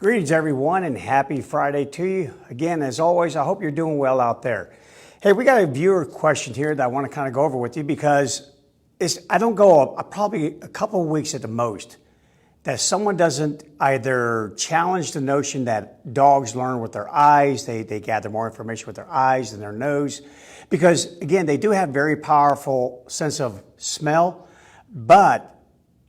Greetings everyone and happy Friday to you. Again, as always, I hope you're doing well out there. Hey, we got a viewer question here that I want to kind of go over with you because I don't go probably a couple of weeks at the most that someone doesn't either challenge the notion that dogs learn with their eyes, they gather more information with their eyes than their nose, because again, they do have very powerful sense of smell, but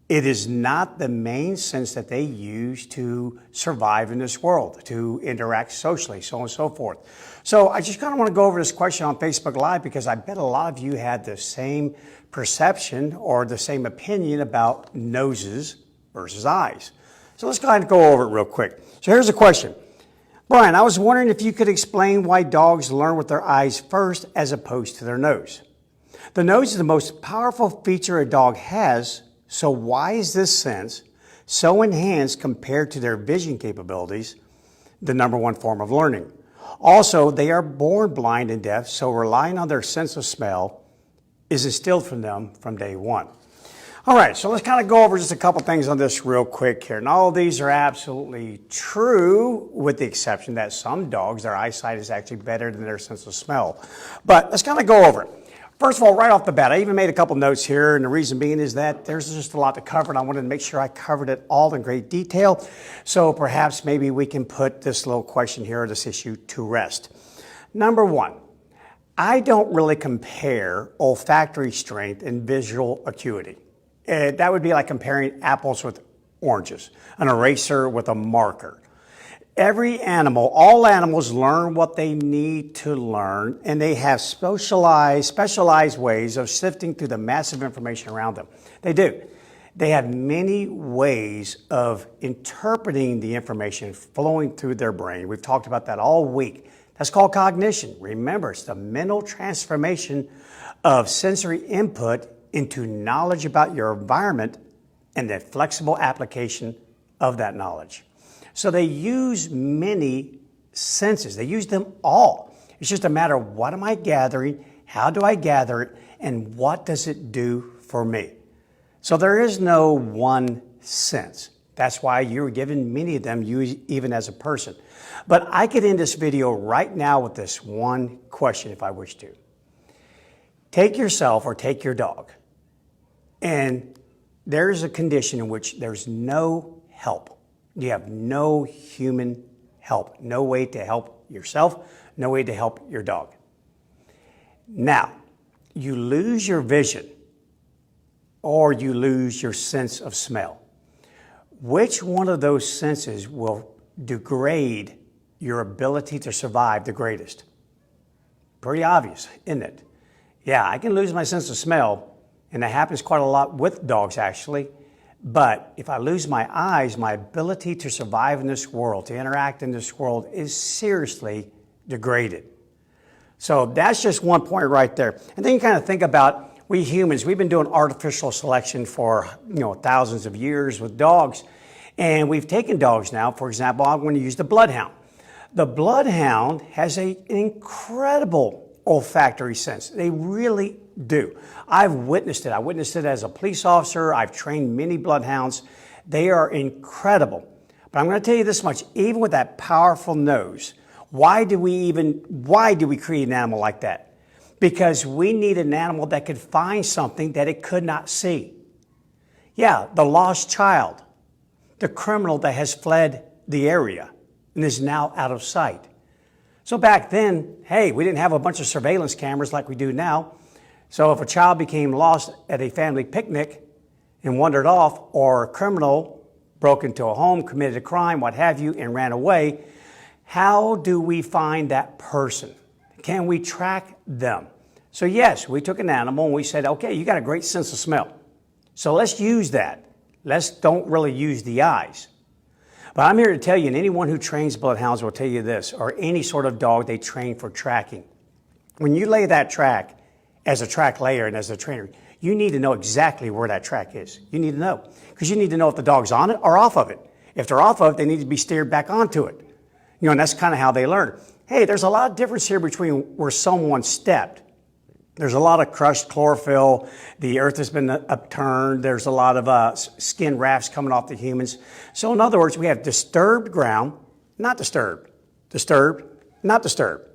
it is not the main sense that they use to survive in this world, to interact socially, so on and so forth. So I just kind of want to go over this question on Facebook Live because I bet a lot of you had the same perception or the same opinion about noses versus eyes. So let's go ahead and go over it real quick. So here's the question. Bryan, I was wondering if you could explain why dogs learn with their eyes first as opposed to their nose. The nose is the most powerful feature a dog has. So why is this sense so enhanced compared to their vision capabilities, the number one form of learning? Also, they are born blind and deaf, so relying on their sense of smell is instilled from them from day one. All right, so let's kind of go over just a couple things on this real quick here. And all of these are absolutely true, with the exception that some dogs, their eyesight is actually better than their sense of smell. But let's kind of go over it. First of all, right off the bat, I even made a couple notes here, and the reason being is that there's just a lot to cover, and I wanted to make sure I covered it all in great detail. So perhaps maybe we can put this little question here, or this issue, to rest. Number one, I don't really compare olfactory strength and visual acuity. That would be like comparing apples with oranges, an eraser with a marker. Every animal, all animals learn what they need to learn, and they have specialized ways of sifting through the massive information around them. They do. They have many ways of interpreting the information flowing through their brain. We've talked about that all week. That's called cognition. Remember, it's the mental transformation of sensory input into knowledge about your environment and the flexible application of that knowledge. So they use many senses. They use them all. It's just a matter of what am I gathering, how do I gather it, and what does it do for me? So there is no one sense. That's why you're given many of them, you even as a person. But I could end this video right now with this one question if I wish to. Take yourself or take your dog, and there's a condition in which there's no help. You have no human help, no way to help yourself, no way to help your dog. Now, you lose your vision or you lose your sense of smell. Which one of those senses will degrade your ability to survive the greatest? Pretty obvious, isn't it? Yeah, I can lose my sense of smell, and that happens quite a lot with dogs actually. But if I lose my eyes, my ability to survive in this world, to interact in this world, is seriously degraded. So that's just one point right there. And then you kind of think about, we humans, we've been doing artificial selection for thousands of years with dogs. And we've taken dogs now, for example, I'm going to use the bloodhound. The bloodhound has an incredible olfactory sense. They really do. I've witnessed it. I witnessed it as a police officer. I've trained many bloodhounds. They are incredible. But I'm going to tell you this much, even with that powerful nose, why do we create an animal like that? Because we need an animal that could find something that it could not see. Yeah, the lost child, the criminal that has fled the area and is now out of sight. So back then, hey, we didn't have a bunch of surveillance cameras like we do now. So if a child became lost at a family picnic and wandered off, or a criminal broke into a home, committed a crime, what have you, and ran away, how do we find that person? Can we track them? So yes, we took an animal and we said, okay, you got a great sense of smell. So let's use that. Let's don't really use the eyes. But I'm here to tell you, and anyone who trains bloodhounds will tell you this, or any sort of dog they train for tracking. When you lay that track as a track layer and as a trainer, you need to know exactly where that track is. You need to know, because you need to know if the dog's on it or off of it. If they're off of it, they need to be steered back onto it. And that's kind of how they learn. Hey, there's a lot of difference here between where someone stepped There's a lot of crushed chlorophyll. The earth has been upturned. There's a lot of skin rafts coming off the humans. So in other words, we have disturbed ground, not disturbed, disturbed, not disturbed.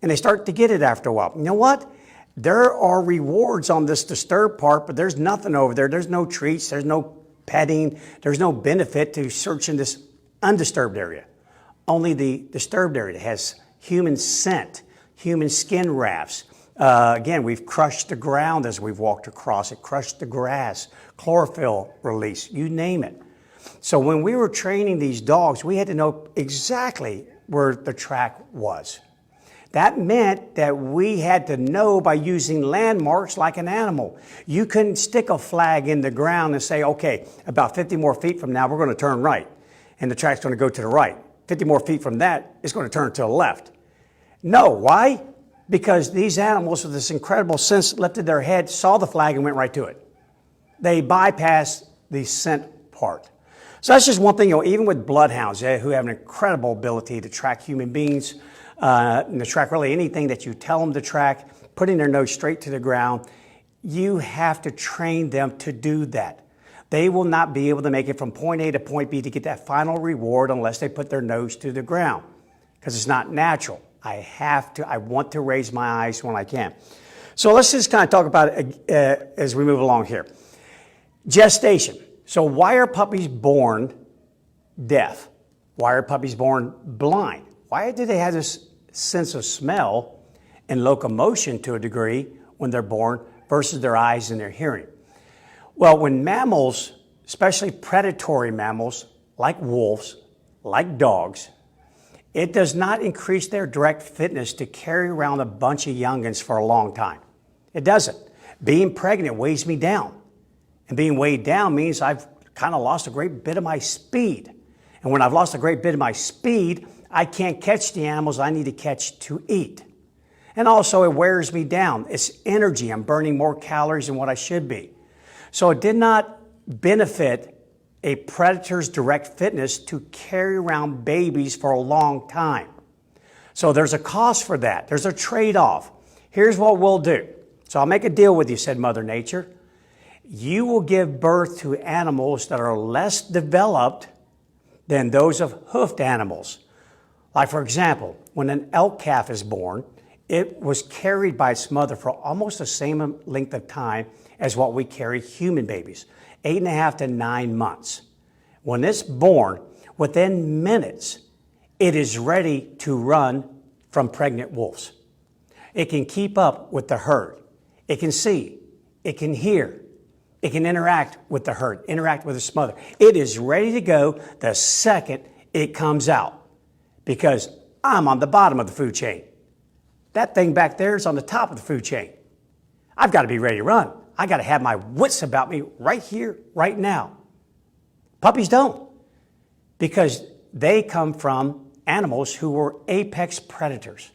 And they start to get it after a while. You know what? There are rewards on this disturbed part, but there's nothing over there. There's no treats. There's no petting. There's no benefit to searching this undisturbed area. Only the disturbed area has human scent, human skin rafts. Again, we've crushed the ground as we've walked across it, crushed the grass, chlorophyll release, you name it. So when we were training these dogs, we had to know exactly where the track was. That meant that we had to know by using landmarks like an animal. You couldn't stick a flag in the ground and say, okay, about 50 more feet from now, we're going to turn right. And the track's going to go to the right. 50 more feet from that, it's going to turn to the left. No, why? Because these animals with this incredible sense lifted their head, saw the flag, and went right to it. They bypassed the scent part. So that's just one thing, even with bloodhounds, who have an incredible ability to track human beings, and to track really anything that you tell them to track, putting their nose straight to the ground, you have to train them to do that. They will not be able to make it from point A to point B to get that final reward unless they put their nose to the ground, because it's not natural. I want to raise my eyes when I can. So let's just kind of talk about it as we move along here. Gestation. So why are puppies born deaf? Why are puppies born blind? Why do they have this sense of smell and locomotion to a degree when they're born versus their eyes and their hearing? Well, when mammals, especially predatory mammals like wolves, like dogs, it does not increase their direct fitness to carry around a bunch of youngins for a long time. It doesn't. Being pregnant weighs me down. And being weighed down means I've kind of lost a great bit of my speed. And when I've lost a great bit of my speed, I can't catch the animals I need to catch to eat. And also it wears me down. It's energy. I'm burning more calories than what I should be. So it did not benefit a predator's direct fitness to carry around babies for a long time. So there's a cost for that. There's a trade-off. Here's what we'll do. So I'll make a deal with you, said Mother Nature. You will give birth to animals that are less developed than those of hoofed animals. Like, for example, when an elk calf is born, it was carried by its mother for almost the same length of time as what we carry human babies, 8.5 to 9 months. When it's born, within minutes, it is ready to run from pregnant wolves. It can keep up with the herd. It can see. It can hear. It can interact with the herd, interact with its mother. It is ready to go the second it comes out, because I'm on the bottom of the food chain. That thing back there is on the top of the food chain. I've got to be ready to run. I got to have my wits about me right here, right now. Puppies don't, because they come from animals who were apex predators,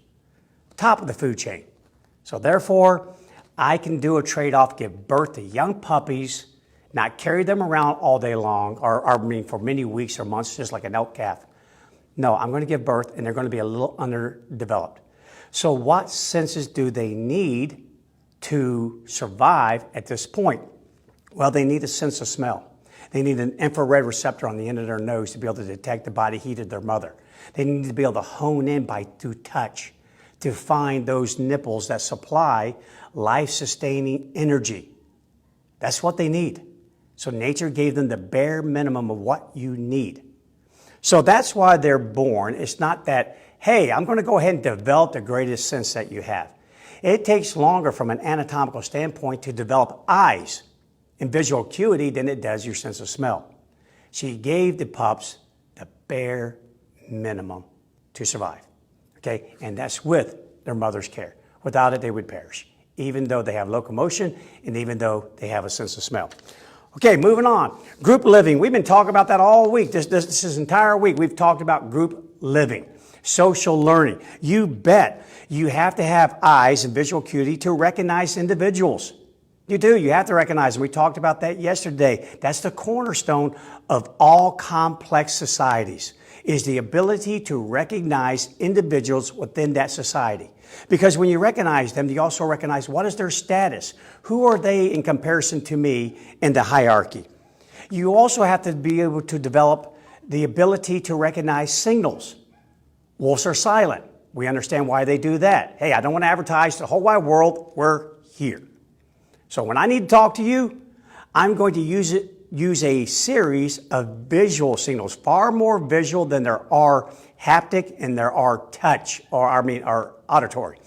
top of the food chain. So therefore, I can do a trade-off, give birth to young puppies, not carry them around all day long, or for many weeks or months, just like an elk calf. No, I'm going to give birth, and they're going to be a little underdeveloped. So what senses do they need to survive at this point? Well, they need a sense of smell. They need an infrared receptor on the end of their nose to be able to detect the body heat of their mother. They need to be able to hone in through touch to find those nipples that supply life-sustaining energy. That's what they need. So nature gave them the bare minimum of what you need. So that's why they're born. It's not that, hey, I'm going to go ahead and develop the greatest sense that you have. It takes longer from an anatomical standpoint to develop eyes and visual acuity than it does your sense of smell. She gave the pups the bare minimum to survive. Okay, and that's with their mother's care. Without it, they would perish, even though they have locomotion and even though they have a sense of smell. Okay, moving on. Group living. We've been talking about that all week. This entire week, we've talked about group living, social learning. You bet you have to have eyes and visual acuity to recognize individuals. You do. You have to recognize them. We talked about that yesterday. That's the cornerstone of all complex societies, is the ability to recognize individuals within that society. Because when you recognize them, you also recognize what is their status. Who are they in comparison to me in the hierarchy? You also have to be able to develop the ability to recognize signals. Wolves are silent. We understand why they do that. Hey, I don't want to advertise to the whole wide world we're here. So when I need to talk to you, I'm going to use a series of visual signals, far more visual than there are haptic and there are touch, or auditory.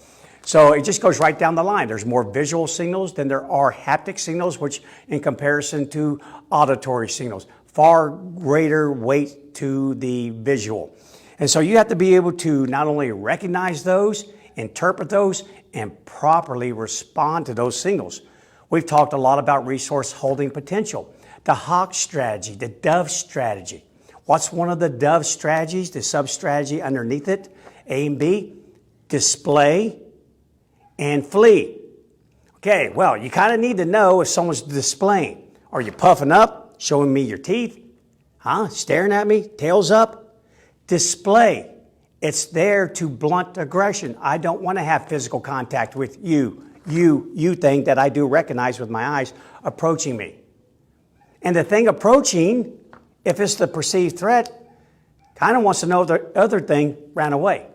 So it just goes right down the line. There's more visual signals than there are haptic signals, which in comparison to auditory signals, far greater weight to the visual. And so you have to be able to not only recognize those, interpret those, and properly respond to those signals. We've talked a lot about resource holding potential, the hawk strategy, the dove strategy. What's one of the dove strategies, the sub-strategy underneath it? A and B, display and flee. Okay, well, you kind of need to know if someone's displaying. Are you puffing up, showing me your teeth? Staring at me, tails up? Display. It's there to blunt aggression. I don't want to have physical contact with you. You think that I do recognize with my eyes approaching me. And the thing approaching, if it's the perceived threat, kind of wants to know if the other thing ran away.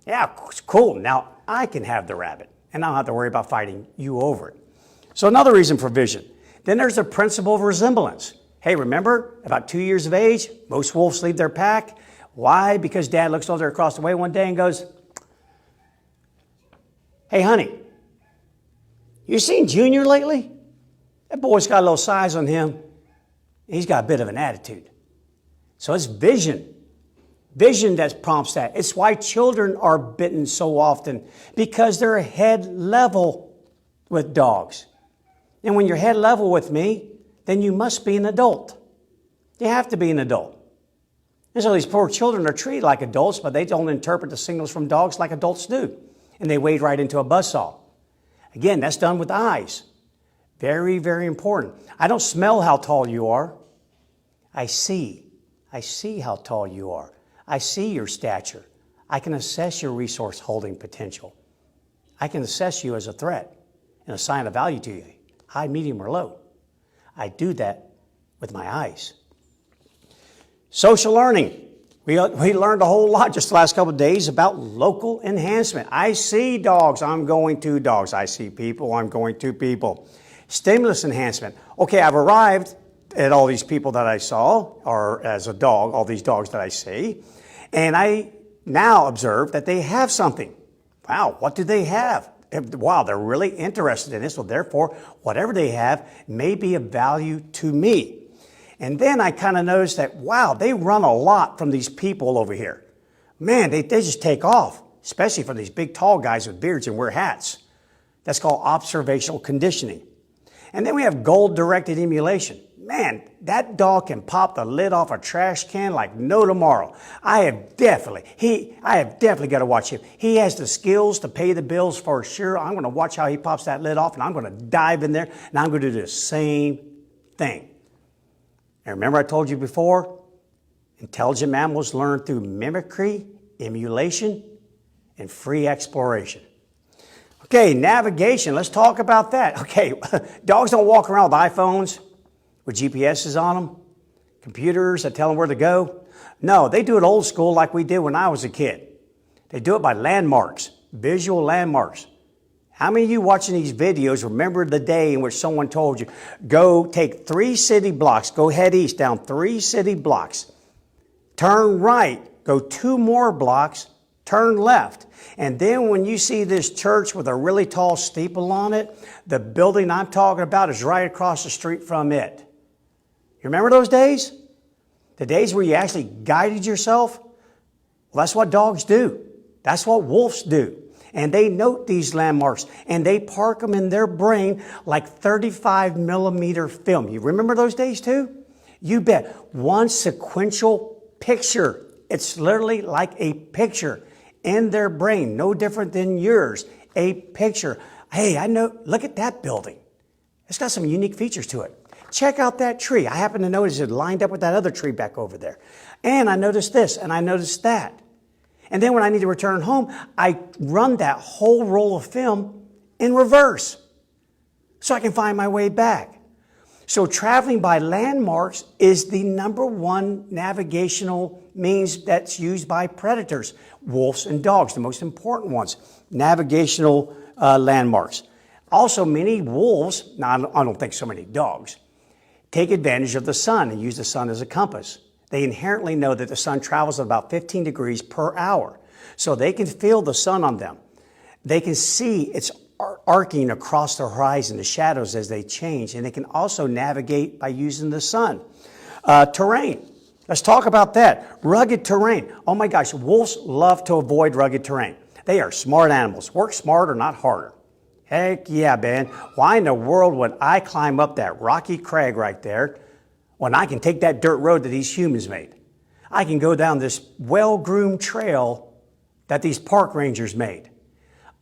Yeah, cool. Now I can have the rabbit and I don't have to worry about fighting you over it. So another reason for vision. Then there's the principle of resemblance. Hey, remember, about 2 years of age, most wolves leave their pack. Why? Because dad looks over across the way one day and goes, hey, honey, you seen Junior lately? That boy's got a little size on him. He's got a bit of an attitude. So it's vision. Vision that prompts that. It's why children are bitten so often, because they're head level with dogs. And when you're head level with me, then you must be an adult. You have to be an adult. And so these poor children are treated like adults, but they don't interpret the signals from dogs like adults do. And they wade right into a buzzsaw. Again, that's done with eyes. Very, very important. I don't smell how tall you are. I see. I see how tall you are. I see your stature. I can assess your resource holding potential. I can assess you as a threat and assign a value to you, high, medium, or low. I do that with my eyes. Social learning. We learned a whole lot just the last couple of days about local enhancement. I see dogs, I'm going to dogs. I see people, I'm going to people. Stimulus enhancement. Okay, I've arrived at all these people that I saw, or as a dog, all these dogs that I see, and I now observe that they have something. Wow, what do they have? Wow, they're really interested in this, so therefore, whatever they have may be of value to me. And then I kind of noticed that, wow, they run a lot from these people over here. Man, they just take off, especially for these big, tall guys with beards and wear hats. That's called observational conditioning. And then we have goal-directed emulation. Man, that dog can pop the lid off a trash can like no tomorrow. I have definitely got to watch him. He has the skills to pay the bills for sure. I'm going to watch how he pops that lid off, and I'm going to dive in there, and I'm going to do the same thing. And remember I told you before, intelligent mammals learn through mimicry, emulation, and free exploration. Okay, navigation, let's talk about that. Okay, dogs don't walk around with iPhones with GPSs on them, computers that tell them where to go. No, they do it old school like we did when I was a kid. They do it by landmarks, visual landmarks. How many of you watching these videos remember the day in which someone told you, go take 3 city blocks, go head east down 3 city blocks, turn right, go 2 more blocks, turn left. And then when you see this church with a really tall steeple on it, the building I'm talking about is right across the street from it. You remember those days? The days where you actually guided yourself? Well, that's what dogs do. That's what wolves do. And they note these landmarks, and they park them in their brain like 35 millimeter film. You remember those days too? You bet. One sequential picture. It's literally like a picture in their brain, no different than yours. A picture. Hey, I know, look at that building. It's got some unique features to it. Check out that tree. I happen to notice it lined up with that other tree back over there. And I noticed this, and I noticed that. And then when I need to return home, I run that whole roll of film in reverse so I can find my way back. So traveling by landmarks is the #1 navigational means that's used by predators, wolves and dogs, the most important ones, navigational landmarks. Also, many wolves, now I don't think so many dogs, take advantage of the sun and use the sun as a compass. They inherently know that the sun travels at about 15 degrees per hour, so they can feel the sun on them. They can see its arcing across the horizon, the shadows as they change, and they can also navigate by using the sun. Terrain. Let's talk about that. Rugged terrain. Oh my gosh, wolves love to avoid rugged terrain. They are smart animals. Work smarter, not harder. Heck yeah, man. Why in the world would I climb up that rocky crag right there when I can take that dirt road that these humans made? I can go down this well-groomed trail that these park rangers made.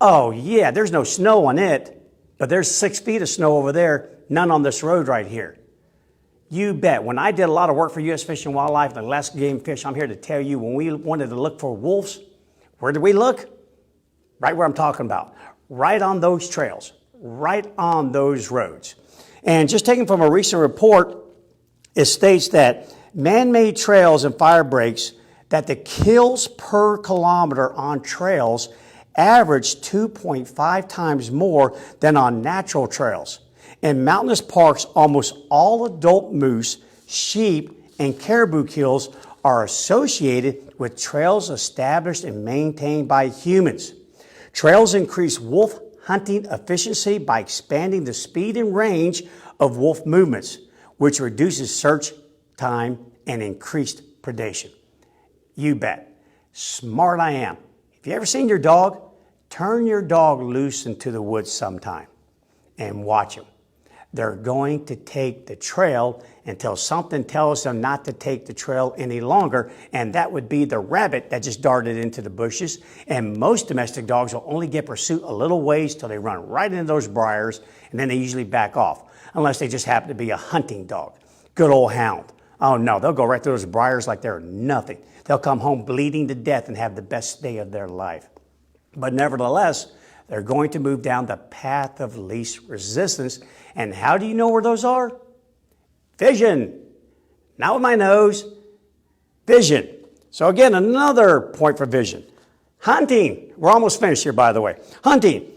Oh yeah, there's no snow on it, but there's 6 feet of snow over there, none on this road right here. You bet. When I did a lot of work for U.S. Fish and Wildlife and Alaska Game Fish, I'm here to tell you, when we wanted to look for wolves, where did we look? Right where I'm talking about. Right on those trails, right on those roads. And just taken from a recent report, it states that man-made trails and fire breaks, that the kills per kilometer on trails average 2.5 times more than on natural trails. In mountainous parks, almost all adult moose, sheep, and caribou kills are associated with trails established and maintained by humans. Trails increase wolf hunting efficiency by expanding the speed and range of wolf movements, which reduces search time and increased predation. You bet. Smart I am. Have you ever seen your dog? Turn your dog loose into the woods sometime and watch them. They're going to take the trail until something tells them not to take the trail any longer, and that would be the rabbit that just darted into the bushes. And most domestic dogs will only get pursuit a little ways till they run right into those briars, and then they usually back off, unless they just happen to be a hunting dog. Good old hound. Oh no, they'll go right through those briars like they're nothing. They'll come home bleeding to death and have the best day of their life. But nevertheless, they're going to move down the path of least resistance. And how do you know where those are? Vision. Not with my nose. Vision. So again, another point for vision. Hunting. We're almost finished here, by the way. Hunting.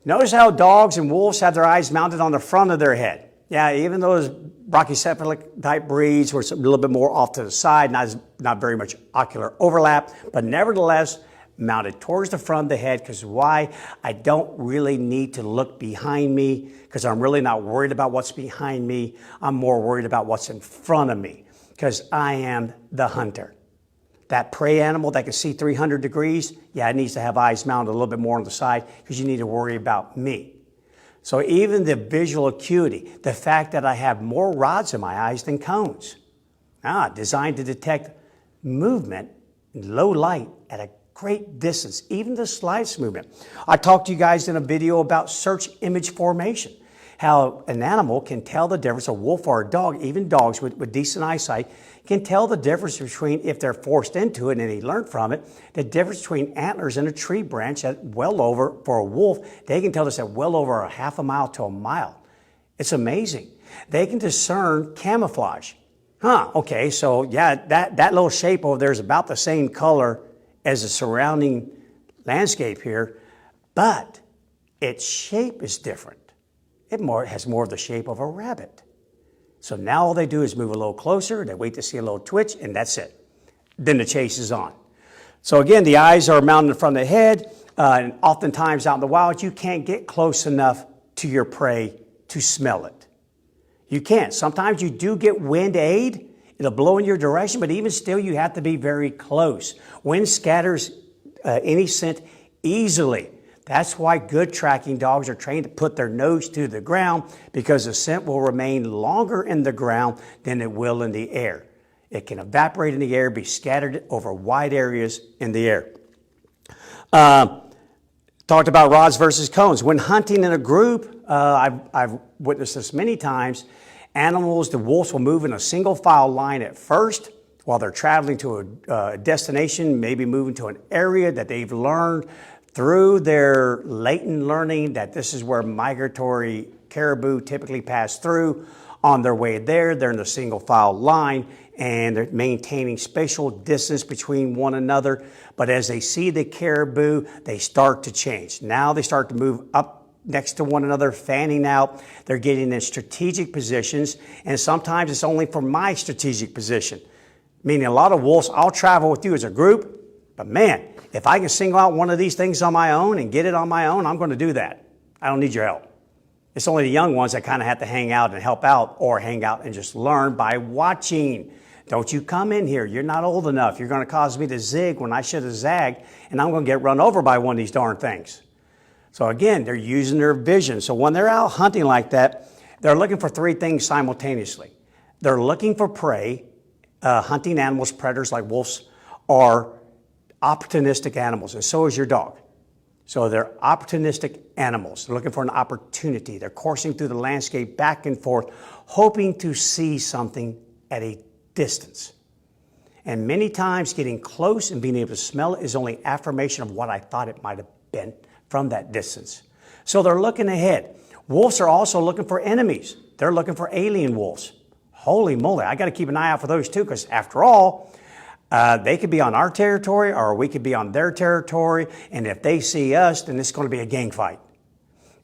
Notice how dogs and wolves have their eyes mounted on the front of their head. Yeah, even those brachycephalic type breeds were a little bit more off to the side, not very much ocular overlap, but nevertheless, mounted towards the front of the head. Because why? I don't really need to look behind me, because I'm really not worried about what's behind me. I'm more worried about what's in front of me, because I am the hunter. That prey animal that can see 300 degrees, yeah, it needs to have eyes mounted a little bit more on the side, because you need to worry about me. So even the visual acuity, the fact that I have more rods in my eyes than cones, designed to detect movement in low light at a great distance, even the slightest movement. I talked to you guys in a video about search image formation, how an animal can tell the difference, a wolf or a dog, even dogs with decent eyesight, can tell the difference between, if they're forced into it and they learn from it, the difference between antlers in a tree branch at well over, for a wolf, they can tell this at well over a half a mile to a mile. It's amazing. They can discern camouflage. Okay, so yeah, that little shape over there is about the same color as the surrounding landscape here, but its shape is different. It has more of the shape of a rabbit. So now all they do is move a little closer, they wait to see a little twitch, and that's it. Then the chase is on. So again, the eyes are mounted in front of the head, and oftentimes out in the wild, you can't get close enough to your prey to smell it. You can't. Sometimes you do get wind aid. It'll blow in your direction, but even still, you have to be very close. Wind scatters any scent easily. That's why good tracking dogs are trained to put their nose to the ground, because the scent will remain longer in the ground than it will in the air. It can evaporate in the air, be scattered over wide areas in the air. Talked about rods versus cones. When hunting in a group, I've witnessed this many times. Animals, the wolves will move in a single file line at first while they're traveling to a destination, maybe moving to an area that they've learned through their latent learning that this is where migratory caribou typically pass through. On their way there, they're in a single file line and they're maintaining spatial distance between one another. But as they see the caribou, they start to change. Now they start to move up next to one another, fanning out. They're getting in strategic positions, and sometimes it's only for my strategic position. Meaning a lot of wolves, I'll travel with you as a group, but man, if I can single out one of these things on my own and get it on my own, I'm going to do that. I don't need your help. It's only the young ones that kind of have to hang out and help out, or hang out and just learn by watching. Don't you come in here. You're not old enough. You're going to cause me to zig when I should have zagged, and I'm going to get run over by one of these darn things. So again, they're using their vision. So when they're out hunting like that, they're looking for three things simultaneously. They're looking for prey. Hunting animals, predators like wolves, are opportunistic animals, and so is your dog. So they're opportunistic animals. They're looking for an opportunity. They're coursing through the landscape back and forth, hoping to see something at a distance. And many times getting close and being able to smell it is only affirmation of what I thought it might have been from that distance. So they're looking ahead. Wolves are also looking for enemies. They're looking for alien wolves. Holy moly, I got to keep an eye out for those too, because after all, they could be on our territory or we could be on their territory, and if they see us, then it's going to be a gang fight.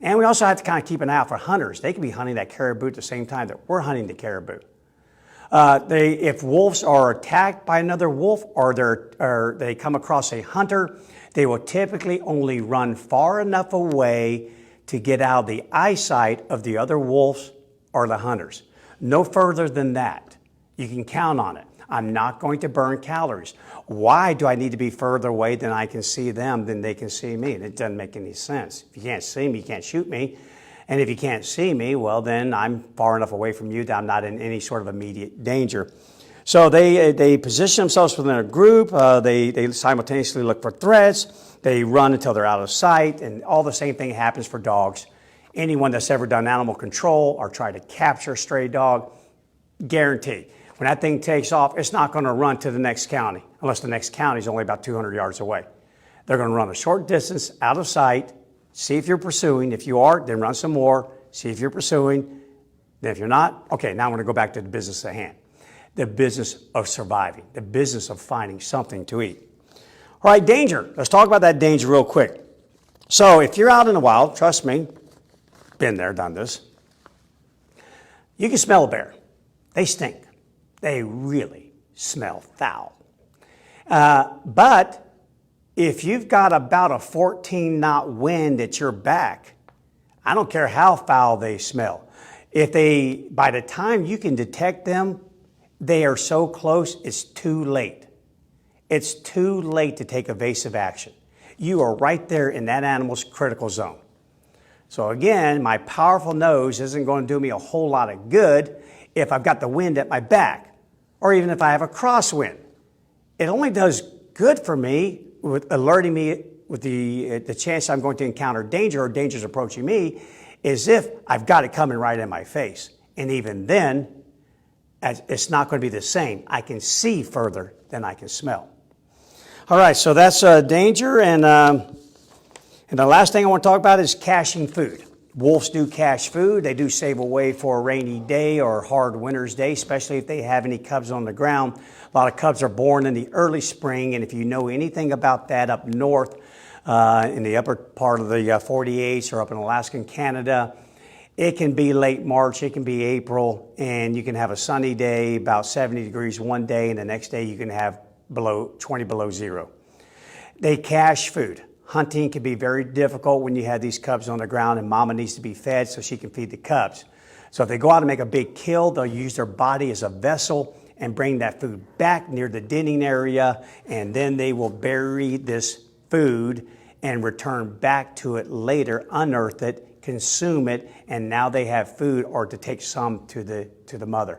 And we also have to kind of keep an eye out for hunters. They could be hunting that caribou at the same time that we're hunting the caribou. If wolves are attacked by another wolf, or they come across a hunter, they will typically only run far enough away to get out of the eyesight of the other wolves or the hunters. No further than that. You can count on it. I'm not going to burn calories. Why do I need to be further away than I can see them than they can see me? And it doesn't make any sense. If you can't see me, you can't shoot me. And if you can't see me, well, then I'm far enough away from you that I'm not in any sort of immediate danger. So they position themselves within a group. They simultaneously look for threats. They run until they're out of sight. And all the same thing happens for dogs. Anyone that's ever done animal control or tried to capture a stray dog, guarantee. When that thing takes off, it's not going to run to the next county, unless the next county is only about 200 yards away. They're going to run a short distance out of sight, see if you're pursuing. If you are, then run some more, see if you're pursuing. Then if you're not, okay, now I'm going to go back to the business at hand. The business of surviving, the business of finding something to eat. All right, danger. Let's talk about that danger real quick. So if you're out in the wild, trust me, been there, done this, you can smell a bear. They stink. They really smell foul. But if you've got about a 14-knot wind at your back, I don't care how foul they smell. By the time you can detect them, they are so close, it's too late. It's too late to take evasive action. You are right there in that animal's critical zone. So again, my powerful nose isn't going to do me a whole lot of good if I've got the wind at my back, or even if I have a crosswind. It only does good for me with alerting me with the chance I'm going to encounter danger or danger's approaching me is if I've got it coming right in my face. And even then, it's not going to be the same. I can see further than I can smell. All right, so that's danger. And the last thing I want to talk about is caching food. Wolves do cache food. They do save away for a rainy day or hard winter's day, especially if they have any cubs on the ground. A lot of cubs are born in the early spring, and if you know anything about that up north, in the upper part of the 48s or up in Alaska and Canada, it can be late March, it can be April, and you can have a sunny day, about 70 degrees one day, and the next day you can have 20 below zero. They cache food. Hunting can be very difficult when you have these cubs on the ground and mama needs to be fed so she can feed the cubs. So if they go out and make a big kill, they'll use their body as a vessel and bring that food back near the denning area, and then they will bury this food and return back to it later, unearth it, consume it, and now they have food or to take some to the mother.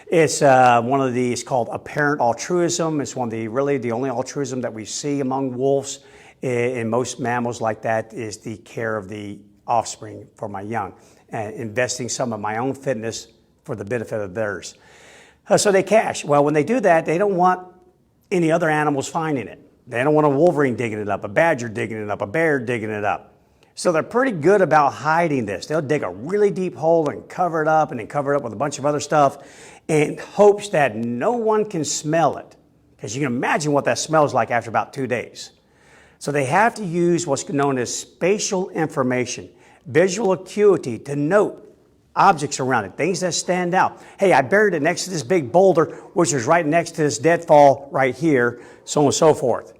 It's it's called apparent altruism. It's really the only altruism that we see among wolves. In most mammals like that is the care of the offspring, for my young, and investing some of my own fitness for the benefit of theirs. So they cache. Well, when they do that, they don't want any other animals finding it. They don't want a wolverine digging it up, a badger digging it up, a bear digging it up. So they're pretty good about hiding this. They'll dig a really deep hole and cover it up, and then cover it up with a bunch of other stuff in hopes that no one can smell it. Because you can imagine what that smells like after about 2 days. So they have to use what's known as spatial information, visual acuity, to note objects around it, things that stand out. Hey, I buried it next to this big boulder, which is right next to this deadfall right here, so on and so forth.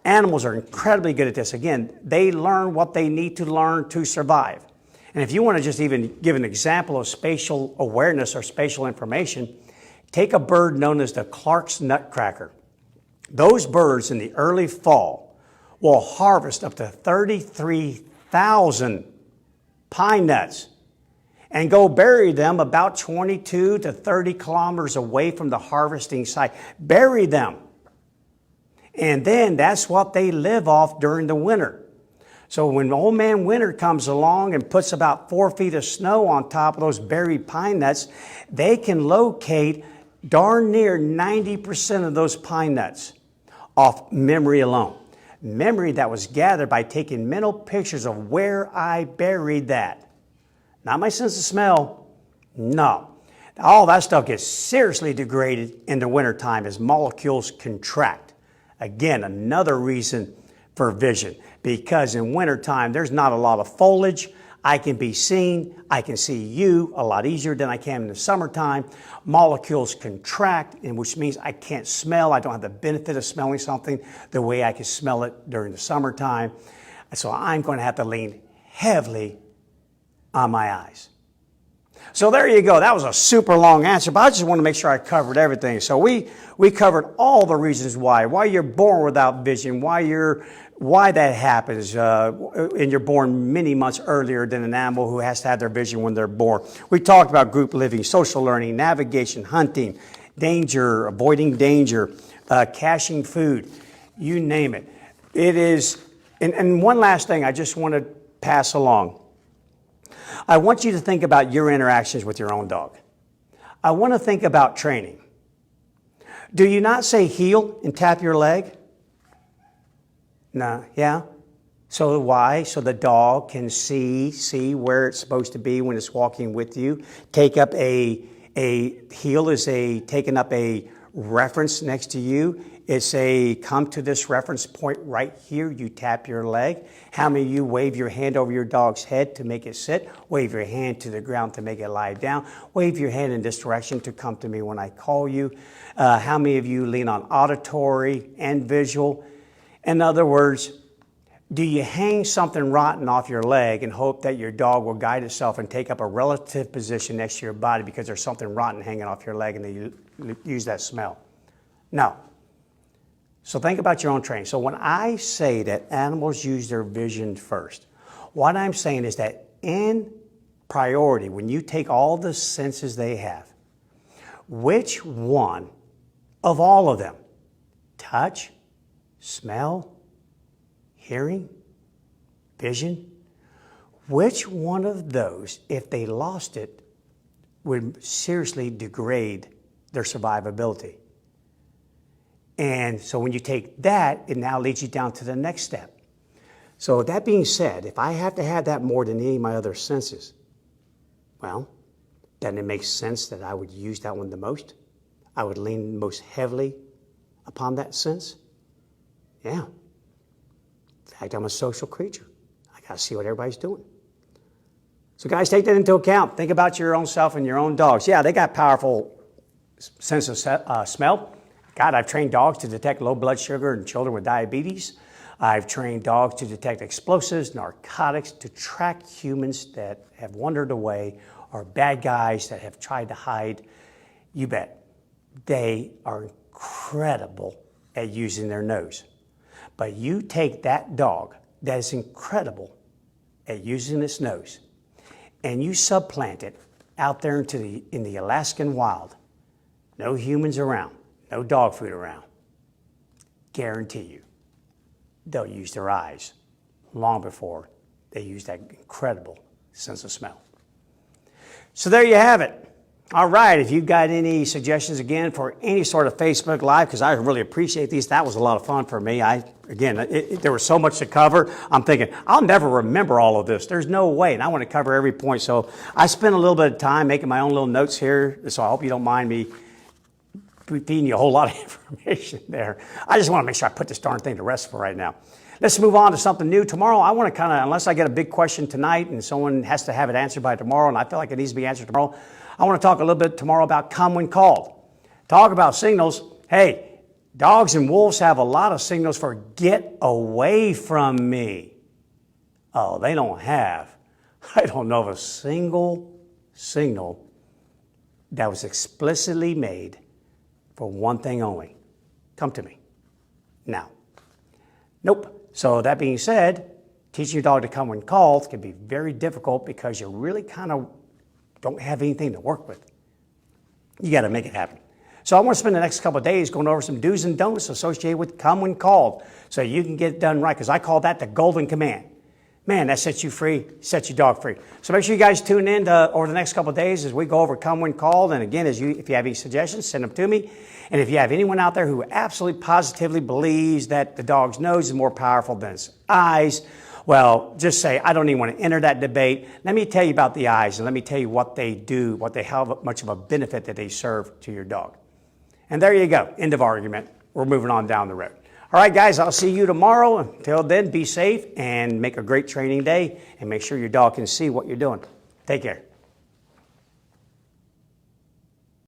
Animals are incredibly good at this. Again, they learn what they need to learn to survive. And if you want to just even give an example of spatial awareness or spatial information, take a bird known as the Clark's nutcracker. Those birds in the early fall will harvest up to 33,000 pine nuts and go bury them about 22 to 30 kilometers away from the harvesting site. Bury them. And then that's what they live off during the winter. So when old man winter comes along and puts about 4 feet of snow on top of those buried pine nuts, they can locate darn near 90% of those pine nuts off memory alone. Memory that was gathered by taking mental pictures of where I buried that. Not my sense of smell. No. All that stuff gets seriously degraded in the wintertime as molecules contract. Again, another reason for vision, because in wintertime, there's not a lot of foliage. I can be seen. I can see you a lot easier than I can in the summertime. Molecules contract, which means I can't smell. I don't have the benefit of smelling something the way I can smell it during the summertime. So I'm going to have to lean heavily on my eyes. So there you go. That was a super long answer, but I just want to make sure I covered everything. So we covered all the reasons why you're born without vision, why that happens, and you're born many months earlier than an animal who has to have their vision when they're born. We talked about group living, social learning, navigation, hunting, danger, avoiding danger, caching food, you name it. It is, and one last thing I just want to pass along. I want you to think about your interactions with your own dog. I want to think about training. Do you not say heel and tap your leg? No, yeah? So why? So the dog can see where it's supposed to be when it's walking with you. Take up a heel is taking up a reference next to you. It's come to this reference point right here. You tap your leg. How many of you wave your hand over your dog's head to make it sit? Wave your hand to the ground to make it lie down. Wave your hand in this direction to come to me when I call you. How many of you lean on auditory and visual? In other words, do you hang something rotten off your leg and hope that your dog will guide itself and take up a relative position next to your body because there's something rotten hanging off your leg and they use that smell? No. So think about your own training. So when I say that animals use their vision first, what I'm saying is that in priority, when you take all the senses they have, which one of all of them, touch, smell, hearing, vision, which one of those, if they lost it, would seriously degrade their survivability? And so when you take that, it now leads you down to the next step. So that being said, if I have to have that more than any of my other senses, well, then it makes sense that I would use that one the most. I would lean most heavily upon that sense. Yeah. In fact, I'm a social creature. I got to see what everybody's doing. So guys, take that into account. Think about your own self and your own dogs. Yeah, they got powerful sense of smell. God, I've trained dogs to detect low blood sugar in children with diabetes. I've trained dogs to detect explosives, narcotics, to track humans that have wandered away or bad guys that have tried to hide. You bet. They are incredible at using their nose. But you take that dog that is incredible at using its nose and you supplant it out there in the Alaskan wild. No humans around. No dog food around. Guarantee you, they'll use their eyes long before They use that incredible sense of smell. So there you have it. All right, if you've got any suggestions, again, for any sort of Facebook Live, because I really appreciate these. That was a lot of fun for me. There was so much to cover. I'm thinking, I'll never remember all of this. There's no way, and I want to cover every point. So I spent a little bit of time making my own little notes here, so I hope you don't mind me feeding you a whole lot of information there. I just want to make sure I put this darn thing to rest for right now. Let's move on to something new. Tomorrow, I want to kind of, unless I get a big question tonight and someone has to have it answered by tomorrow, and I feel like it needs to be answered tomorrow, I want to talk a little bit tomorrow about come when called. Talk about signals. Hey, dogs and wolves have a lot of signals for get away from me. Oh, they don't have. I don't know of a single signal that was explicitly made for one thing only. Come to me. Now. Nope. So that being said, teaching your dog to come when called can be very difficult because you really kind of don't have anything to work with. You got to make it happen. So I want to spend the next couple of days going over some do's and don'ts associated with come when called so you can get it done right, because I call that the golden command. Man, that sets you free, sets your dog free. So make sure you guys tune in over the next couple of days as we go over come when called. And again, if you have any suggestions, send them to me. And if you have anyone out there who absolutely positively believes that the dog's nose is more powerful than its eyes, well, just say, I don't even want to enter that debate. Let me tell you about the eyes, and let me tell you what they do, how much of a benefit that they serve to your dog. And there you go. End of argument. We're moving on down the road. All right, guys, I'll see you tomorrow. Until then, be safe and make a great training day, and make sure your dog can see what you're doing. Take care.